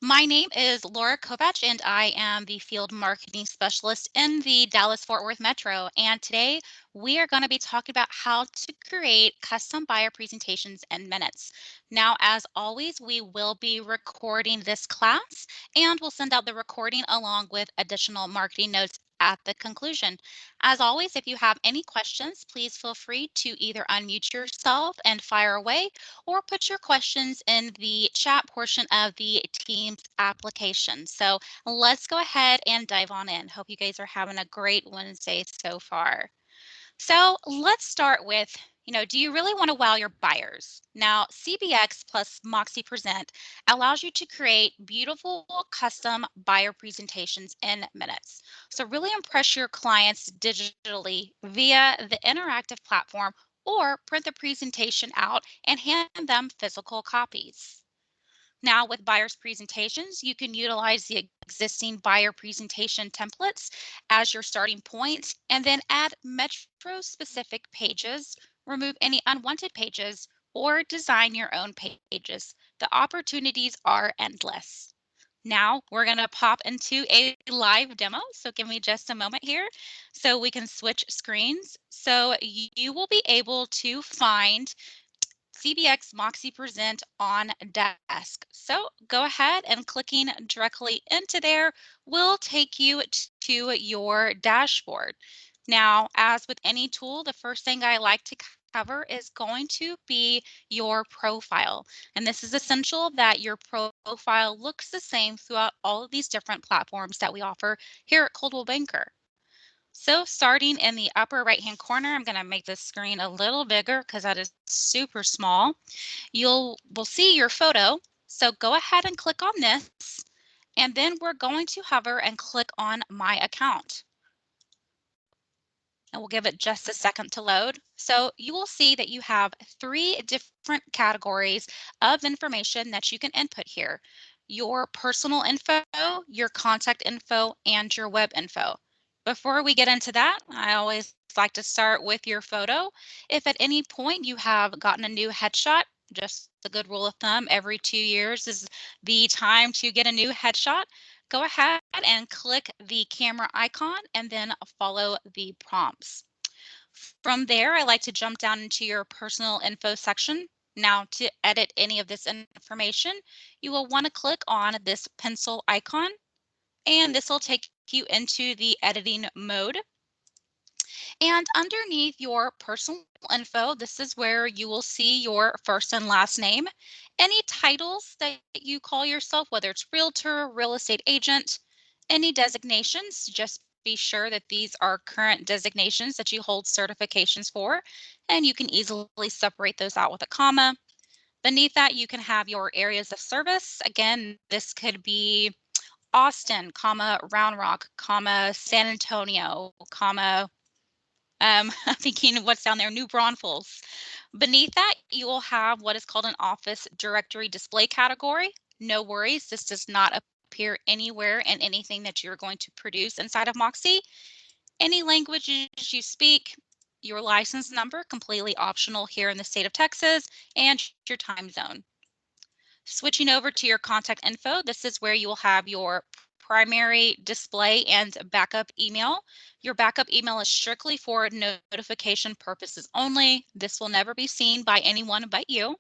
My name is Laura Kovach, and I am the field marketing specialist in the Dallas-Fort Worth Metro. And today we are going to be talking about how to create custom buyer presentations in minutes. Now, as always, we will be recording this class, and we'll send out the recording along with additional marketing notes at the conclusion. As always, if you have any questions, please feel free to either unmute yourself and fire away, or put your questions in the chat portion of the Teams application. So let's go ahead and dive on in. Hope you guys are having a great Wednesday so far. So let's start with, do you really want to wow your buyers? Now, CBx plus Moxi Present allows you to create beautiful custom buyer presentations in minutes. So really impress your clients digitally via the interactive platform, or print the presentation out and hand them physical copies. Now, with buyer's presentations, you can utilize the existing buyer presentation templates as your starting point, and then add metro-specific pages, remove any unwanted pages, or design your own pages. The opportunities are endless. Now we're going to pop into a live demo. So give me just a moment here so we can switch screens. So you will be able to find CBx Moxi Present on desk. So go ahead and clicking directly into there will take you to your dashboard. Now, as with any tool, the first thing I like to cover is going to be your profile. And this is essential that your profile looks the same throughout all of these different platforms that we offer here at Coldwell Banker. So starting in the upper right-hand corner, I'm going to make this screen a little bigger because that is super small. Will see your photo. So go ahead and click on this, and then we're going to hover and click on My Account. And we'll give it just a second to load. So you will see that you have 3 different categories of information that you can input here: your personal info, your contact info, and your web info. Before we get into that, I always like to start with your photo. If at any point you have gotten a new headshot, just a good rule of thumb, every 2 years is the time to get a new headshot. Go ahead and click the camera icon and then follow the prompts. From there, I like to jump down into your personal info section. Now, to edit any of this information, you will want to click on this pencil icon, and this will take you into the editing mode. And underneath your personal info, this is where you will see your first and last name, any titles that you call yourself, whether it's realtor, real estate agent, any designations. Just be sure that these are current designations that you hold certifications for, and you can easily separate those out with a comma. Beneath that, you can have your areas of service. Again, this could be Austin, comma, Round Rock, comma, San Antonio, comma, I'm thinking what's down there, New Braunfels. Beneath that, you will have what is called an office directory display category. No worries, this does not appear anywhere in anything that you're going to produce inside of Moxi. Any languages you speak, your license number, completely optional here in the state of Texas, and your time zone. Switching over to your contact info, this is where you will have your primary display and backup email. Your backup email is strictly for notification purposes only. This will never be seen by anyone but you.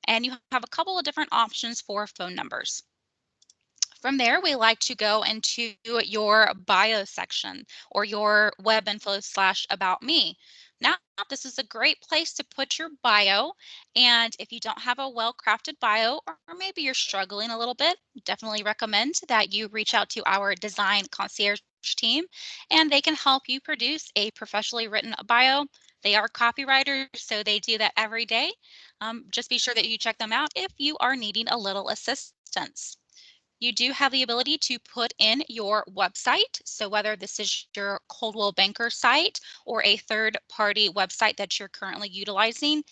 And you have a couple of different options for phone numbers. From there, we like to go into your bio section or your web info / about me. Now, this is a great place to put your bio. And if you don't have a well-crafted bio, or maybe you're struggling a little bit, definitely recommend that you reach out to our design concierge team, and they can help you produce a professionally written bio. They are copywriters, so they do that every day. Just be sure that you check them out if you are needing a little assistance. You do have the ability to put in your website. So whether this is your Coldwell Banker site or a third-party website that you're currently utilizing,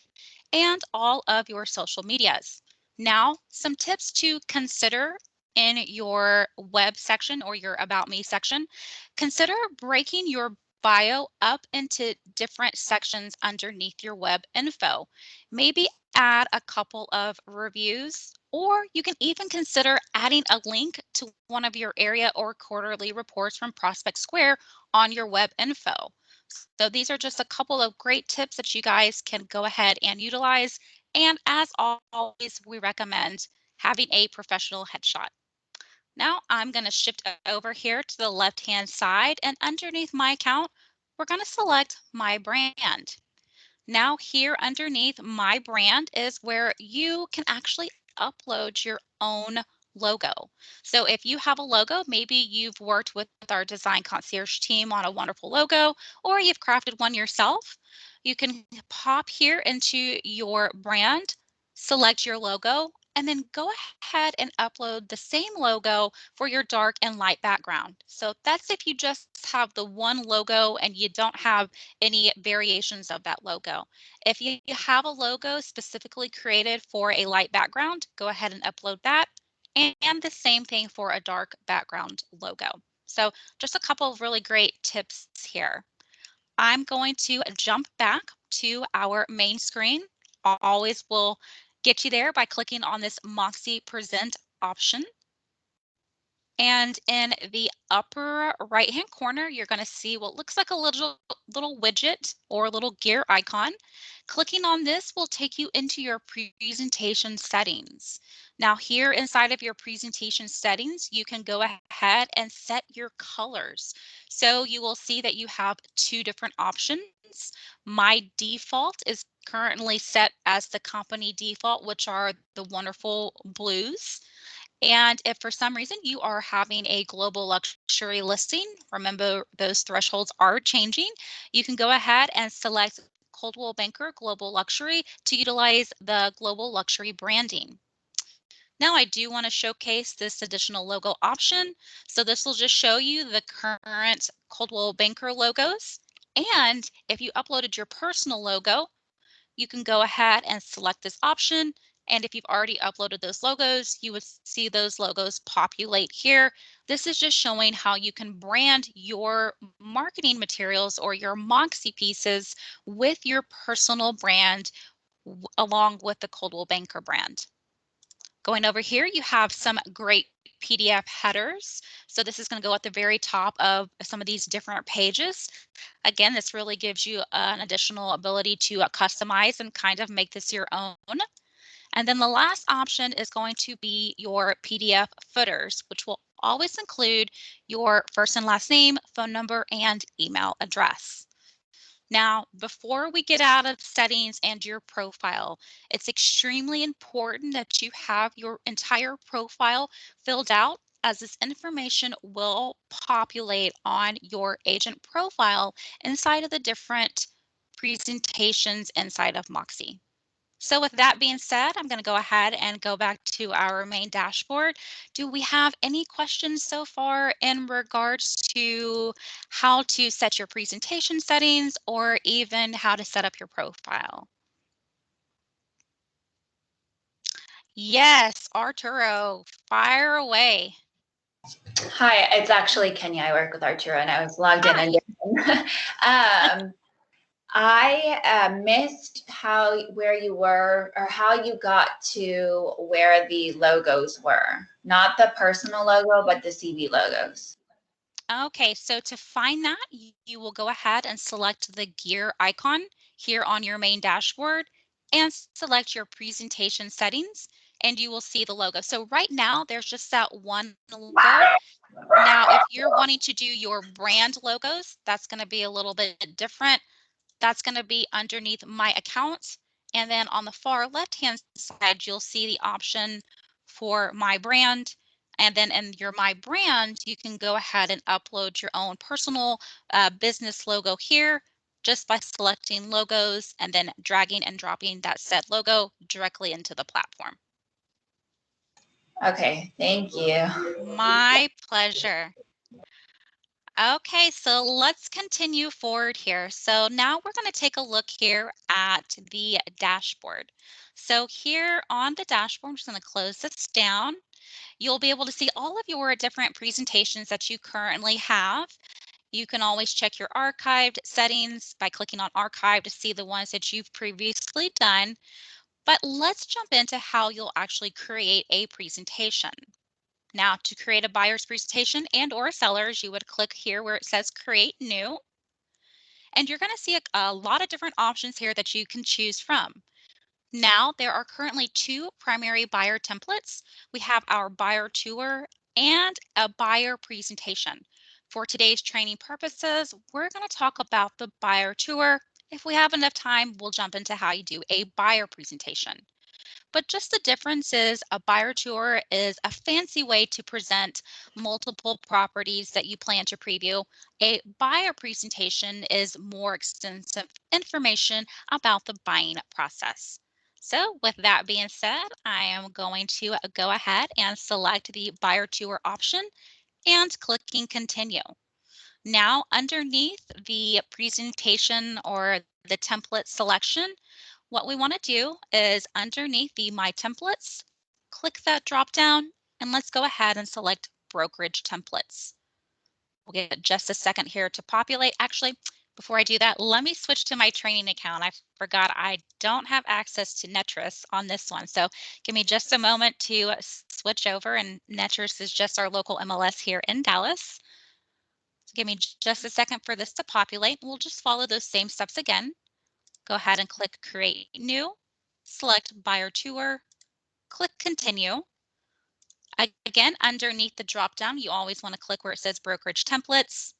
and all of your social medias. Now, some tips to consider in your web section or your About Me section. Consider breaking your bio up into different sections underneath your web info. Maybe add a couple of reviews, or you can even consider adding a link to one of your area or quarterly reports from Prospect Square on your web info. So these are just a couple of great tips that you guys can go ahead and utilize. And as always, we recommend having a professional headshot. Now I'm going to shift over here to the left-hand side, and underneath my account, we're going to select my brand. Now here underneath my brand is where you can actually upload your own logo. So if you have a logo, maybe you've worked with our design concierge team on a wonderful logo, or you've crafted one yourself, you can pop here into your brand, select your logo, and then go ahead and upload the same logo for your dark and light background. So that's if you just have the one logo and you don't have any variations of that logo. If you have a logo specifically created for a light background, go ahead and upload that. And the same thing for a dark background logo. So just a couple of really great tips here. I'm going to jump back to our main screen. Always will get you there by clicking on this Moxi Present option. And in the upper right-hand corner, you're going to see what looks like a little widget or a little gear icon. Clicking on this will take you into your presentation settings. Now here inside of your presentation settings, you can go ahead and set your colors. So you will see that you have two different options. My default is currently set as the company default, which are the wonderful blues. And if for some reason you are having a global luxury listing, remember those thresholds are changing, you can go ahead and select Coldwell Banker Global Luxury to utilize the global luxury branding. Now I do want to showcase this additional logo option. So this will just show you the current Coldwell Banker logos. And if you uploaded your personal logo, you can go ahead and select this option. And if you've already uploaded those logos, you would see those logos populate here. This is just showing how you can brand your marketing materials or your Moxi pieces with your personal brand along with the Coldwell Banker brand. Going over here, you have some great PDF headers. So this is going to go at the very top of some of these different pages. Again, this really gives you an additional ability to customize and kind of make this your own. And then the last option is going to be your PDF footers, which will always include your first and last name, phone number, and email address. Now, before we get out of settings and your profile, it's extremely important that you have your entire profile filled out, as this information will populate on your agent profile inside of the different presentations inside of Moxi. So with that being said, I'm going to go ahead and go back to our main dashboard. Do we have any questions so far in regards to how to set your presentation settings or even how to set up your profile? Yes, Arturo, fire away. Hi, it's actually Kenya. I work with Arturo, and I was logged in. I missed where you were or how you got to where the logos were. Not the personal logo, but the CB logos. Okay, so to find that, you will go ahead and select the gear icon here on your main dashboard and select your presentation settings, and you will see the logo. So right now, there's just that one logo. Now, if you're wanting to do your brand logos, that's going to be a little bit different. That's going to be underneath my account. And then on the far left-hand side, you'll see the option for my brand. And then in your my brand, you can go ahead and upload your own personal business logo here just by selecting logos and then dragging and dropping that said logo directly into the platform. Okay, thank you. My pleasure. Okay, so let's continue forward here. So now we're going to take a look here at the dashboard. So here on the dashboard, I'm just going to close this down. You'll be able to see all of your different presentations that you currently have. You can always check your archived settings by clicking on archive to see the ones that you've previously done. But let's jump into how you'll actually create a presentation. Now, to create a buyer's presentation and or a seller's, you would click here where it says create new. And you're going to see a lot of different options here that you can choose from. Now, there are currently two primary buyer templates. We have our buyer tour and a buyer presentation. For today's training purposes, we're going to talk about the buyer tour. If we have enough time, we'll jump into how you do a buyer presentation. But just the difference is a buyer tour is a fancy way to present multiple properties that you plan to preview. A buyer presentation is more extensive information about the buying process. So with that being said, I am going to go ahead and select the buyer tour option and clicking continue. Now underneath the presentation or the template selection, what we want to do is underneath the My Templates, click that drop down and let's go ahead and select Brokerage Templates. We'll get just a second here to populate. Actually, before I do that, let me switch to my training account. I forgot I don't have access to Netris on this one. So give me just a moment to switch over, and Netris is just our local MLS here in Dallas. So give me just a second for this to populate. We'll just follow those same steps again. Go ahead and click Create New, select Buyer Tour, click Continue. Again, underneath the drop-down, you always want to click where it says Brokerage Templates.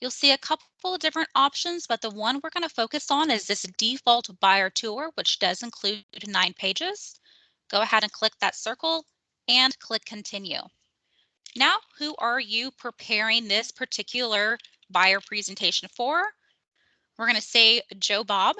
You'll see a couple of different options, but the one we're going to focus on is this default Buyer Tour, which does include 9 pages. Go ahead and click that circle and click Continue. Now, who are you preparing this particular buyer presentation for? We're going to say Joe Bob.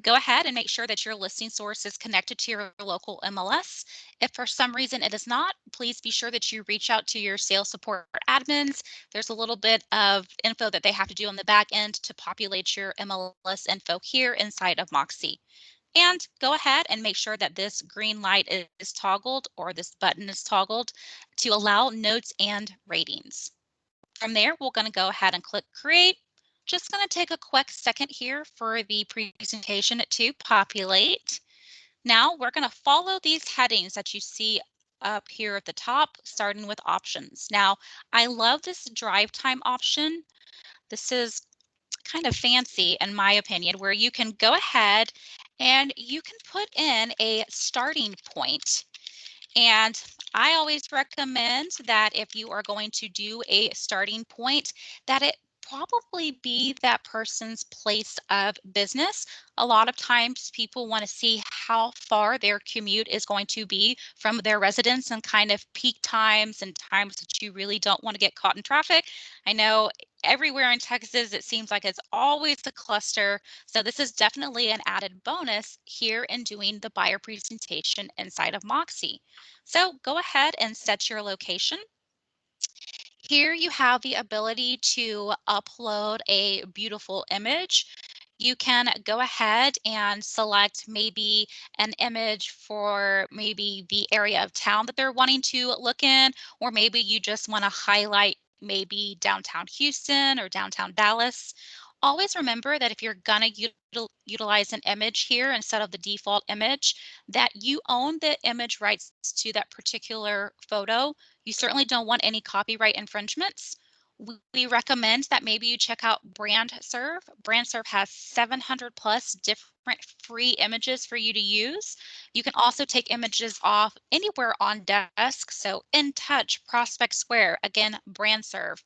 Go ahead and make sure that your listing source is connected to your local MLS. If for some reason it is not, please be sure that you reach out to your sales support admins. There's a little bit of info that they have to do on the back end to populate your MLS info here inside of Moxi. And go ahead and make sure that this green light is toggled, or this button is toggled, to allow notes and ratings. From there, we're going to go ahead and click Create. Just going to take a quick second here for the presentation to populate. Now we're going to follow these headings that you see up here at the top, starting with options. Now, I love this drive time option. This is kind of fancy in my opinion, where you can go ahead and you can put in a starting point. And I always recommend that if you are going to do a starting point, that it probably be that person's place of business. A lot of times people want to see how far their commute is going to be from their residence, and kind of peak times and times that you really don't want to get caught in traffic. I know everywhere in Texas, it seems like it's always a cluster. So this is definitely an added bonus here in doing the buyer presentation inside of Moxi. So go ahead and set your location. Here you have the ability to upload a beautiful image. You can go ahead and select maybe an image for maybe the area of town that they're wanting to look in, or maybe you just want to highlight maybe downtown Houston or downtown Dallas. Always remember that if you're going to utilize an image here instead of the default image, that you own the image rights to that particular photo. You certainly don't want any copyright infringements. We recommend that maybe you check out BrandServe. BrandServe has 700 plus different free images for you to use. You can also take images off anywhere on desk. So InTouch, Prospect Square, again, BrandServe.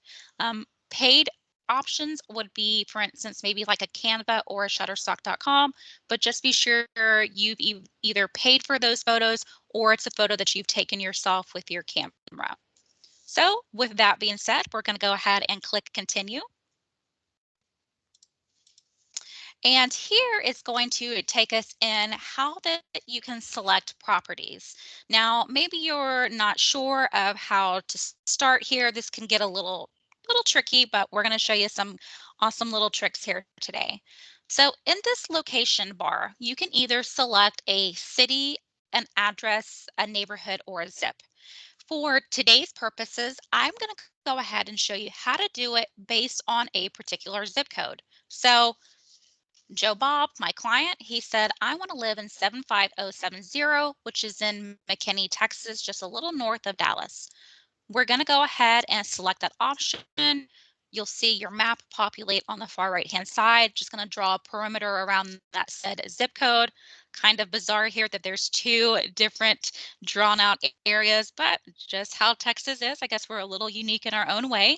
Paid options would be, for instance, maybe like a Canva or a Shutterstock.com, but just be sure you've either paid for those photos or it's a photo that you've taken yourself with your camera. So with that being said, we're going to go ahead and click continue. And here it's going to take us in how that you can select properties. Now, maybe you're not sure of how to start here. This can get a little tricky, but we're going to show you some awesome little tricks here today. So in this location bar, you can either select a city, an address, a neighborhood, or a zip. For today's purposes, I'm going to go ahead and show you how to do it based on a particular zip code. So Joe Bob, my client, he said, I want to live in 75070, which is in McKinney, Texas, just a little north of Dallas. We're going to go ahead and select that option. You'll see your map populate on the far right-hand side. Just going to draw a perimeter around that said zip code. Kind of bizarre here that there's two different drawn out areas, but just how Texas is. I guess we're a little unique in our own way.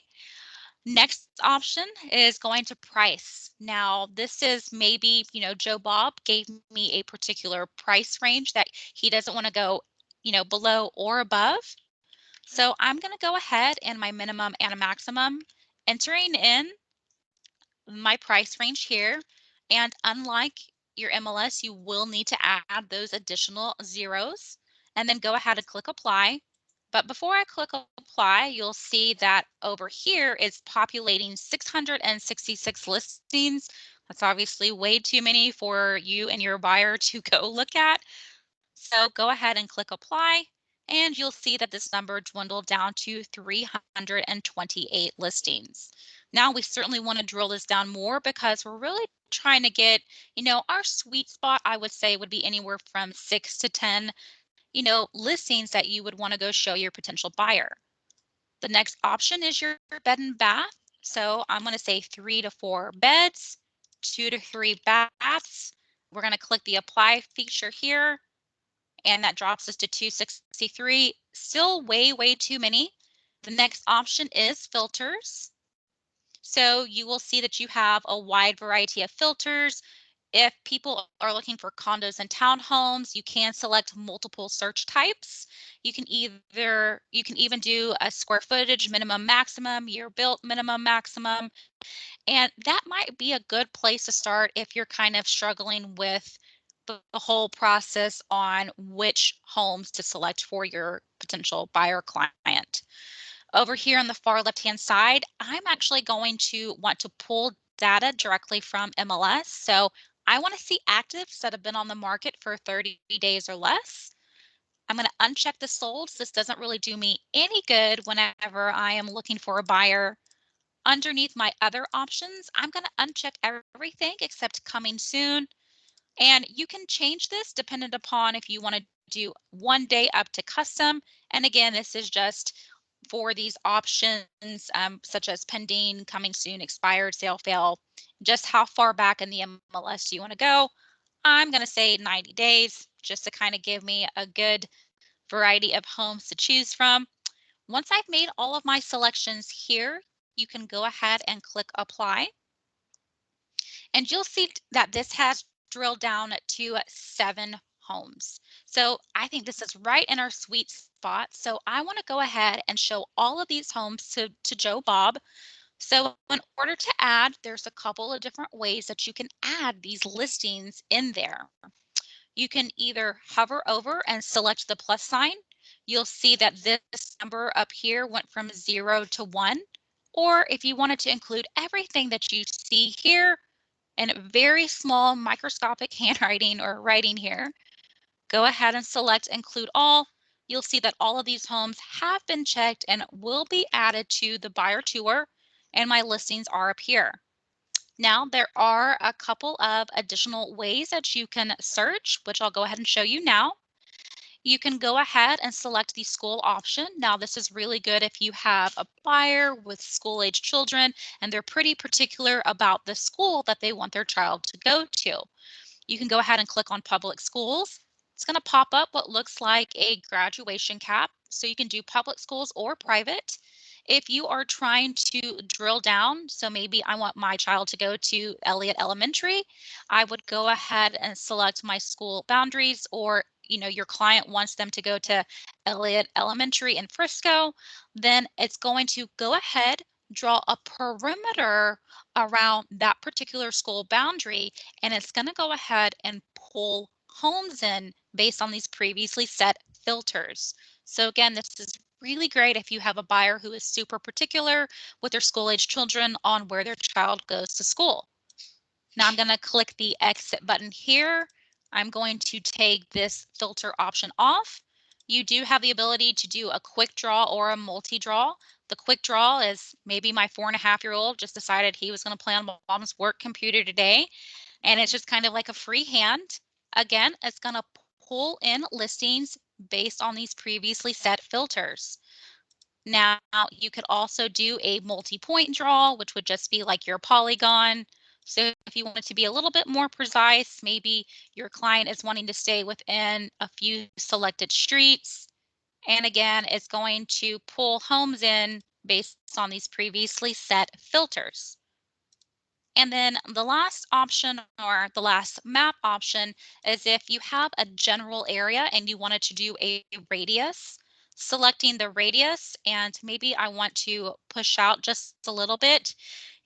Next option is going to price. Now, this is maybe, Joe Bob gave me a particular price range that he doesn't want to go, below or above. So I'm going to go ahead and my minimum and a maximum, entering in my price range here. And unlike your MLS, you will need to add those additional zeros and then go ahead and click apply. But before I click apply, you'll see that over here it's populating 666 listings. That's obviously way too many for you and your buyer to go look at. So go ahead and click apply, and you'll see that this number dwindled down to 328 listings. Now we certainly want to drill this down more because we're really trying to get, our sweet spot, I would say, would be anywhere from 6 to 10, listings that you would want to go show your potential buyer. The next option is your bed and bath. So I'm going to say 3 to 4 beds, 2 to 3 baths. We're going to click the apply feature here, and that drops us to 263. Still way, way too many. The next option is filters. So you will see that you have a wide variety of filters. If people are looking for condos and townhomes, you can select multiple search types. You can even do a square footage minimum maximum, year built minimum maximum. And that might be a good place to start if you're kind of struggling with the whole process on which homes to select for your potential buyer client. Over here on the far left-hand side, I'm actually going to want to pull data directly from MLS. So I want to see actives that have been on the market for 30 days or less. I'm going to uncheck the solds. This doesn't really do me any good whenever I am looking for a buyer. Underneath my other options, I'm going to uncheck everything except coming soon. And you can change this dependent upon if you want to do 1 day up to custom. And again, this is just for these options such as pending, coming soon, expired, sale, fail, just how far back in the MLS do you want to go? I'm going to say 90 days just to kind of give me a good variety of homes to choose from. Once I've made all of my selections here, you can go ahead and click apply. And you'll see that this has drilled down to 7 homes. So I think this is right in our sweet spot. So I want to go ahead and show all of these homes to Joe Bob. So in order to add, there's a couple of different ways that you can add these listings in there. You can either hover over and select the plus sign. You'll see that this number up here went from 0 to 1. Or if you wanted to include everything that you see here in very small microscopic handwriting or writing here, go ahead and select include all. You'll see that all of these homes have been checked and will be added to the buyer tour, and my listings are up here. Now, there are a couple of additional ways that you can search, which I'll go ahead and show you now. You can go ahead and select the school option. Now, this is really good if you have a buyer with school-age children and they're pretty particular about the school that they want their child to go to. You can go ahead and click on public schools. It's going to pop up what looks like a graduation cap. So you can do public schools or private. If you are trying to drill down, so maybe I want my child to go to Elliott Elementary, I would go ahead and select my school boundaries, or your client wants them to go to Elliott Elementary in Frisco, then it's going to go ahead, draw a perimeter around that particular school boundary, and it's going to go ahead and pull homes in based on these previously set filters. So again, this is really great if you have a buyer who is super particular with their school-age children on where their child goes to school. Now I'm going to click the exit button here. I'm going to take this filter option off. You do have the ability to do a quick draw or a multi-draw. The quick draw is maybe my 4.5-year-old just decided he was going to play on mom's work computer today, and it's just kind of like a free hand. Again, it's going to pull in listings based on these previously set filters. Now, you could also do a multi-point draw, which would just be like your polygon. So if you want it to be a little bit more precise, maybe your client is wanting to stay within a few selected streets. And again, it's going to pull homes in based on these previously set filters. And then the last option, or the last map option, is if you have a general area and you wanted to do a radius, selecting the radius, and maybe I want to push out just a little bit.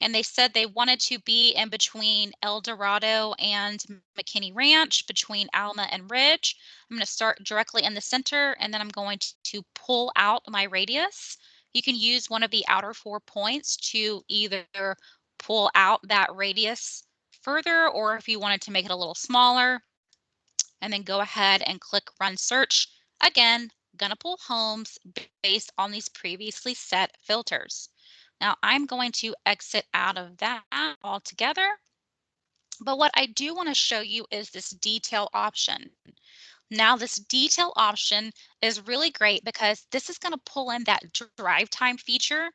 And they said they wanted to be in between El Dorado and McKinney Ranch, between Alma and Ridge. I'm going to start directly in the center, and then I'm going to pull out my radius. You can use one of the outer 4 points to either pull out that radius further, or if you wanted to make it a little smaller, and then go ahead and click Run Search. Again, gonna pull homes based on these previously set filters. Now I'm going to exit out of that altogether. But what I do want to show you is this detail option. Now this detail option is really great because this is going to pull in that drive time feature.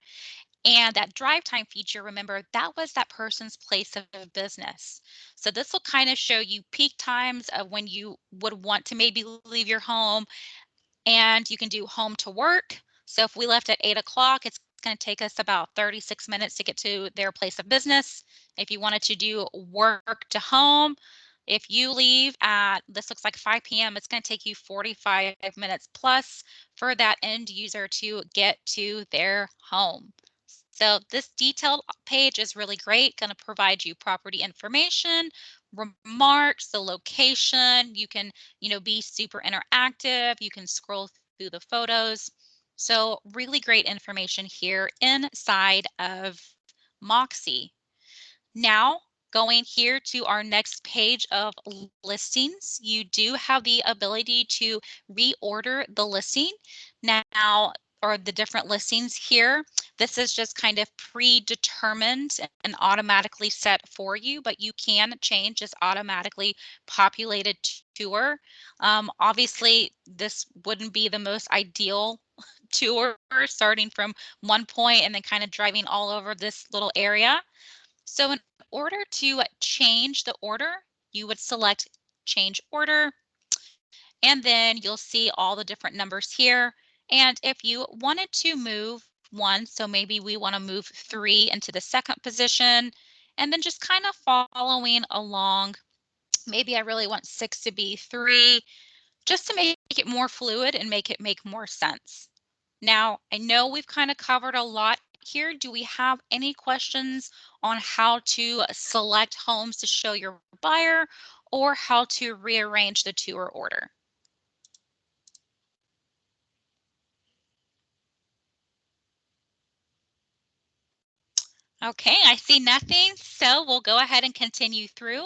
And that drive time feature, remember, that was that person's place of business. So this will kind of show you peak times of when you would want to maybe leave your home, and you can do home to work. So if we left at 8 o'clock, it's going to take us about 36 minutes to get to their place of business. If you wanted to do work to home, if you leave at, this looks like 5 p.m., it's going to take you 45 minutes plus for that end user to get to their home. So this detailed page is really great, going to provide you property information, remarks, the location. You can, be super interactive. You can scroll through the photos. So really great information here inside of Moxi. Now, going here to our next page of listings, you do have the ability to reorder the listing now, or the different listings here. This is just kind of predetermined and automatically set for you, but you can change this automatically populated tour. Obviously, this wouldn't be the most ideal tour, starting from one point and then kind of driving all over this little area. So in order to change the order, you would select change order, and then you'll see all the different numbers here. And if you wanted to move one, so maybe we want to move 3 into the second position, and then just kind of following along. Maybe I really want 6 to be 3, just to make it more fluid and make it make more sense. Now, I know we've kind of covered a lot here. Do we have any questions on how to select homes to show your buyer, or how to rearrange the tour order? Okay, I see nothing, so we'll go ahead and continue through.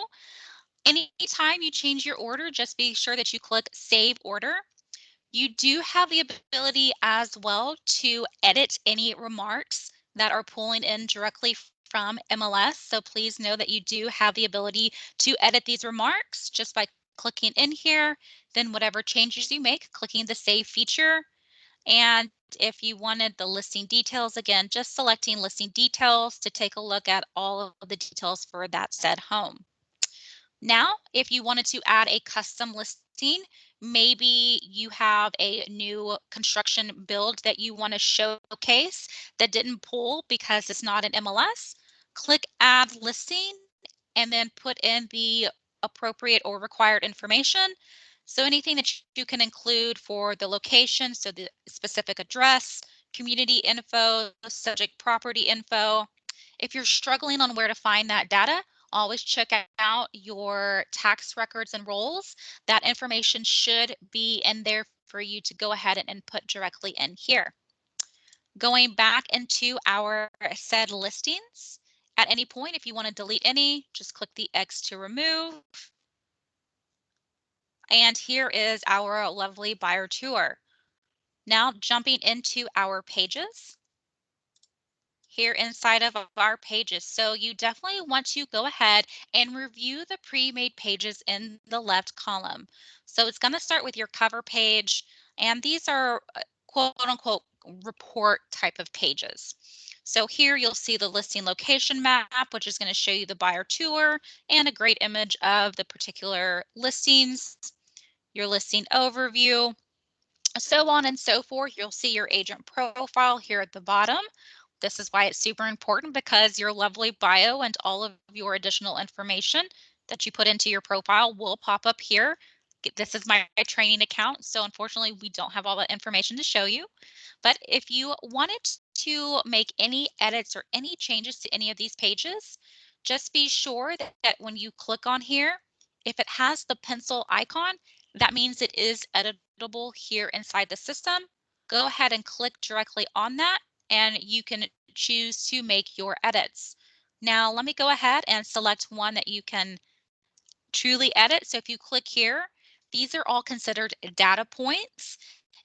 Anytime you change your order, just be sure that you click Save Order. You do have the ability as well to edit any remarks that are pulling in directly from MLS. So please know that you do have the ability to edit these remarks just by clicking in here. Then whatever changes you make, clicking the Save feature. And if you wanted the listing details, again, just selecting listing details to take a look at all of the details for that said home. Now, if you wanted to add a custom listing, maybe you have a new construction build that you want to showcase that didn't pull because it's not an MLS, click Add Listing and then put in the appropriate or required information. So anything that you can include for the location, so the specific address, community info, subject property info. If you're struggling on where to find that data, always check out your tax records and rolls. That information should be in there for you to go ahead and input directly in here. Going back into our said listings, at any point, if you want to delete any, just click the X to remove. And here is our lovely buyer tour. Now jumping into our pages. here inside of our pages. So you definitely want to go ahead and review the pre-made pages in the left column. So it's going to start with your cover page, and these are quote unquote report type of pages. So here you'll see the listing location map, which is going to show you the buyer tour and a great image of the particular listings, your listing overview, so on and so forth. You'll see your agent profile here at the bottom. This is why it's super important, because your lovely bio and all of your additional information that you put into your profile will pop up here. This is my training account, so unfortunately we don't have all that information to show you. But if you wanted to make any edits or any changes to any of these pages, just be sure that when you click on here, if it has the pencil icon, that means it is editable here inside the system. Go ahead and click directly on that, and you can choose to make your edits. Now, let me go ahead and select one that you can truly edit. So if you click here, these are all considered data points.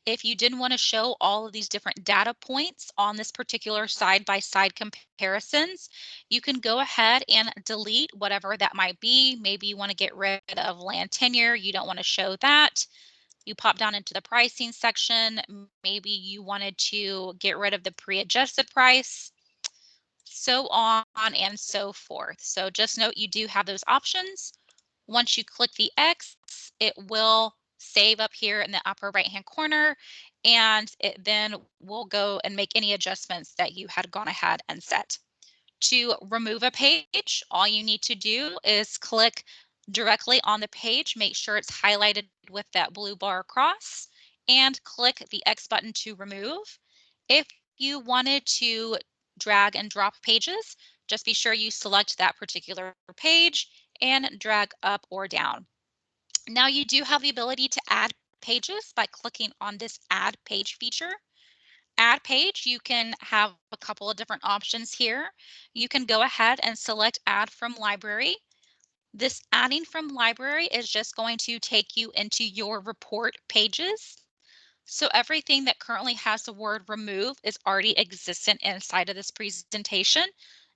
If you didn't want to show all of these different data points on this particular side-by-side comparisons, you can go ahead and delete whatever that might be. Maybe you want to get rid of land tenure. You don't want to show that. You pop down into the pricing section. Maybe you wanted to get rid of the pre-adjusted price, so on and so forth. So just note you do have those options. Once you click the X, it will save up here in the upper right-hand corner, and it then will go and make any adjustments that you had gone ahead and set. To remove a page, all you need to do is click directly on the page, make sure it's highlighted with that blue bar across, and click the X button to remove. If you wanted to drag and drop pages, just be sure you select that particular page and drag up or down. Now you do have the ability to add pages by clicking on this Add Page feature. Add page, you can have a couple of different options here. You can go ahead and select Add from Library. This adding from library is just going to take you into your report pages. So everything that currently has the word remove is already existent inside of this presentation.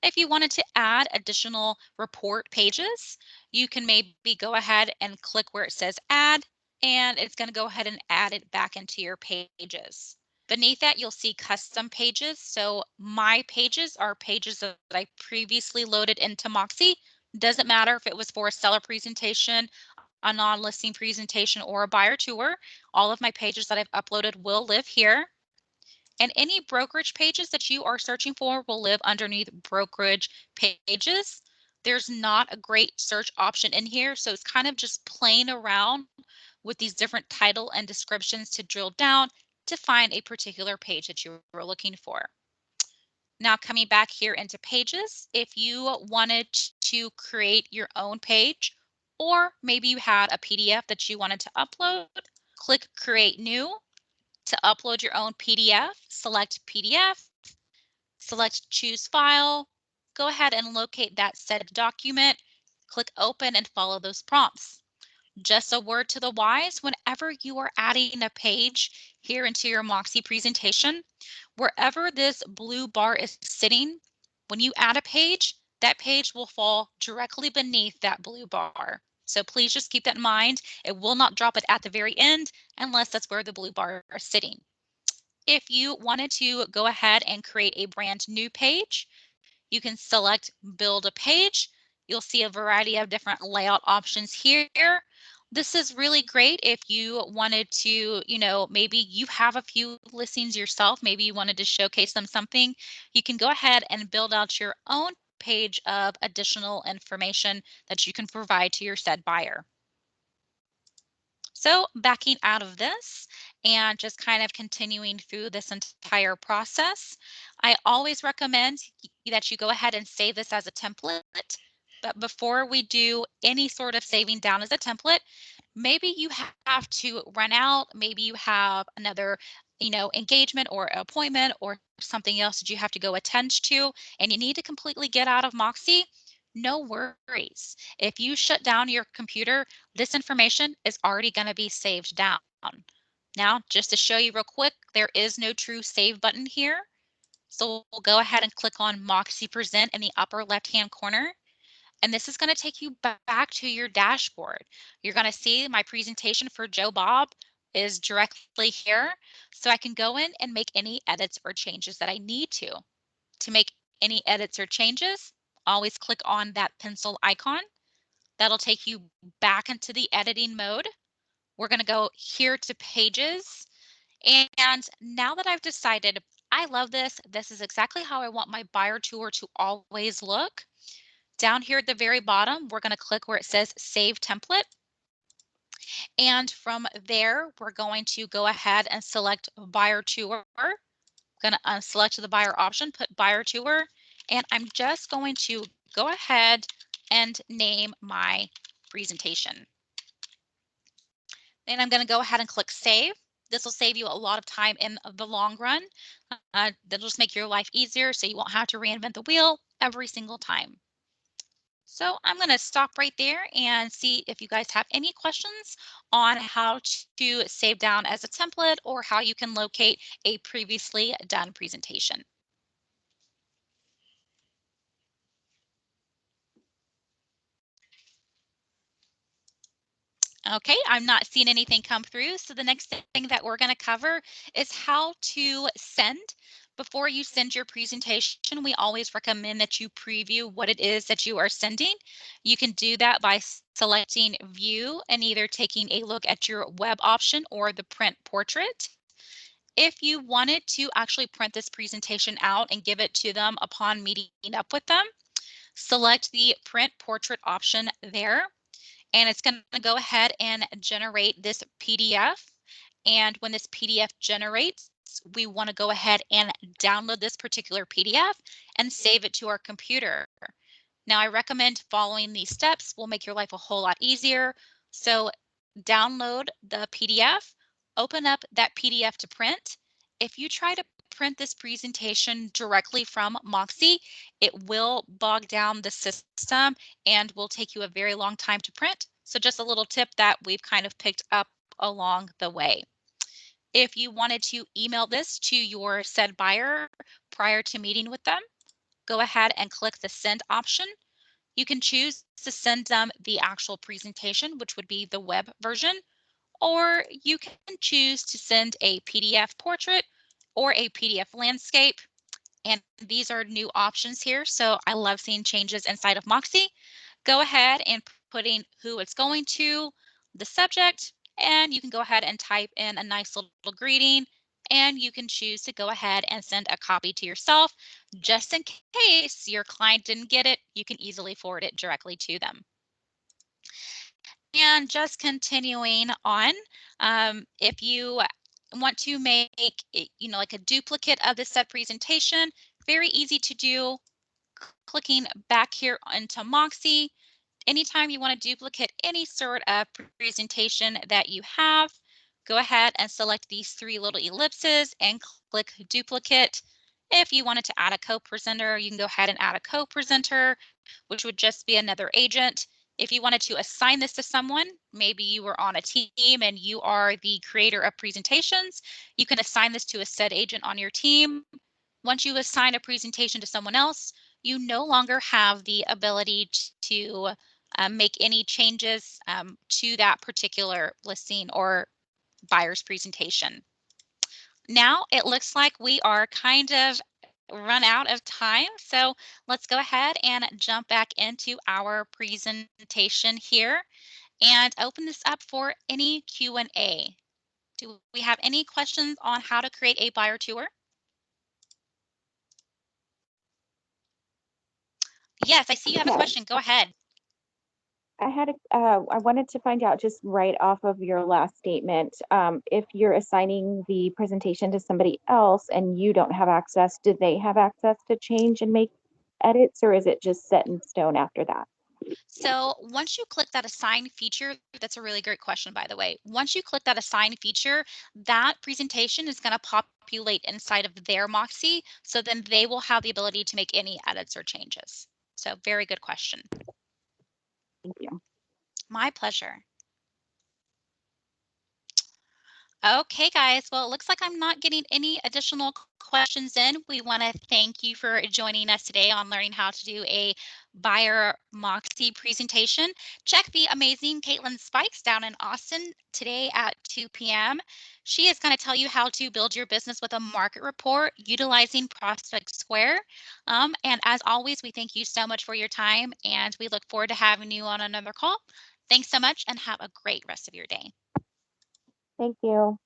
If you wanted to add additional report pages, you can maybe go ahead and click where it says add, and it's going to go ahead and add it back into your pages. Beneath that, you'll see custom pages. So my pages are pages that I previously loaded into Moxi. Doesn't matter if it was for a seller presentation, a non-listing presentation, or a buyer tour. All of my pages that I've uploaded will live here. And any brokerage pages that you are searching for will live underneath brokerage pages. There's not a great search option in here, so it's kind of just playing around with these different title and descriptions to drill down to find a particular page that you were looking for. Now coming back here into pages, if you wanted to create your own page, or maybe you had a PDF that you wanted to upload, click Create New. To upload your own PDF, select PDF, select Choose File, go ahead and locate that said document, click Open and follow those prompts. Just a word to the wise, whenever you are adding a page here into your Moxi presentation, wherever this blue bar is sitting, when you add a page, that page will fall directly beneath that blue bar. So please just keep that in mind. It will not drop it at the very end unless that's where the blue bar is sitting. If you wanted to go ahead and create a brand new page, you can select build a page. You'll see a variety of different layout options here. This is really great if you wanted to, maybe you have a few listings yourself, maybe you wanted to showcase them something. You can go ahead and build out your own page of additional information that you can provide to your said buyer. So backing out of this and just kind of continuing through this entire process, I always recommend that you go ahead and save this as a template. But before we do any sort of saving down as a template, maybe you have to run out, maybe you have another engagement or appointment or something else that you have to go attend to, and you need to completely get out of Moxi. No worries. If you shut down your computer, this information is already going to be saved down. Now, just to show you real quick, there is no true save button here. So we'll go ahead and click on Moxi Present in the upper left-hand corner. And this is going to take you back to your dashboard. You're going to see my presentation for Joe Bob is directly here. So I can go in and make any edits or changes that I need to. To make any edits or changes, always click on that pencil icon. That'll take you back into the editing mode. We're going to go here to pages. And now that I've decided I love this, this is exactly how I want my buyer tour to always look. Down here at the very bottom, we're going to click where it says Save Template. And from there, we're going to go ahead and select Buyer Tour. I'm going to unselect the buyer option, put Buyer Tour, and I'm just going to go ahead and name my presentation. Then I'm going to go ahead and click Save. This will save you a lot of time in the long run. That'll just make your life easier so you won't have to reinvent the wheel every single time. So I'm going to stop right there and see if you guys have any questions on how to save down as a template or how you can locate a previously done presentation. Okay, I'm not seeing anything come through. So the next thing that we're going to cover is how to send. Before you send your presentation, we always recommend that you preview what it is that you are sending. You can do that by selecting View and either taking a look at your web option or the print portrait. If you wanted to actually print this presentation out and give it to them upon meeting up with them, select the print portrait option there. And it's going to go ahead and generate this PDF. And when this PDF generates, we want to go ahead and download this particular PDF and save it to our computer. Now, I recommend following these steps will make your life a whole lot easier. So download the PDF, open up that PDF to print. If you try to print this presentation directly from Moxi, it will bog down the system and will take you a very long time to print. So just a little tip that we've kind of picked up along the way. If you wanted to email this to your said buyer prior to meeting with them, go ahead and click the send option. You can choose to send them the actual presentation, which would be the web version, or you can choose to send a PDF portrait or a PDF landscape. And these are new options here. So I love seeing changes inside of Moxi. Go ahead and putting who it's going to, the subject, and you can go ahead and type in a nice little greeting, and you can choose to go ahead and send a copy to yourself. Just in case your client didn't get it, you can easily forward it directly to them. And just continuing on, if you want to make like a duplicate of the said presentation, very easy to do. Clicking back here into Moxi, anytime you want to duplicate any sort of presentation that you have, go ahead and select these three little ellipses and click duplicate. If you wanted to add a co-presenter, you can go ahead and add a co-presenter, which would just be another agent. If you wanted to assign this to someone, maybe you were on a team and you are the creator of presentations, you can assign this to a said agent on your team. Once you assign a presentation to someone else, you no longer have the ability to make any changes to that particular listing or buyer's presentation. Now it looks like we are kind of run out of time. So let's go ahead and jump back into our presentation here and open this up for any Q&A. Do we have any questions on how to create a buyer tour? Yes, I see you have a question. Go ahead. I wanted to find out just right off of your last statement, if you're assigning the presentation to somebody else and you don't have access, do they have access to change and make edits, or is it just set in stone after that? So once you click that assign feature, that's a really great question, by the way. Once you click that assign feature, that presentation is going to populate inside of their Moxi. So then they will have the ability to make any edits or changes. So very good question. Thank you. My pleasure. Okay, guys. Well, it looks like I'm not getting any additional questions in. We want to thank you for joining us today on learning how to do a buyer Moxie presentation. Check the amazing Caitlin Spikes down in Austin today at 2 p.m. She is going to tell you how to build your business with a market report utilizing Prospect Square. And as always, we thank you so much for your time, and we look forward to having you on another call. Thanks so much, and have a great rest of your day. Thank you.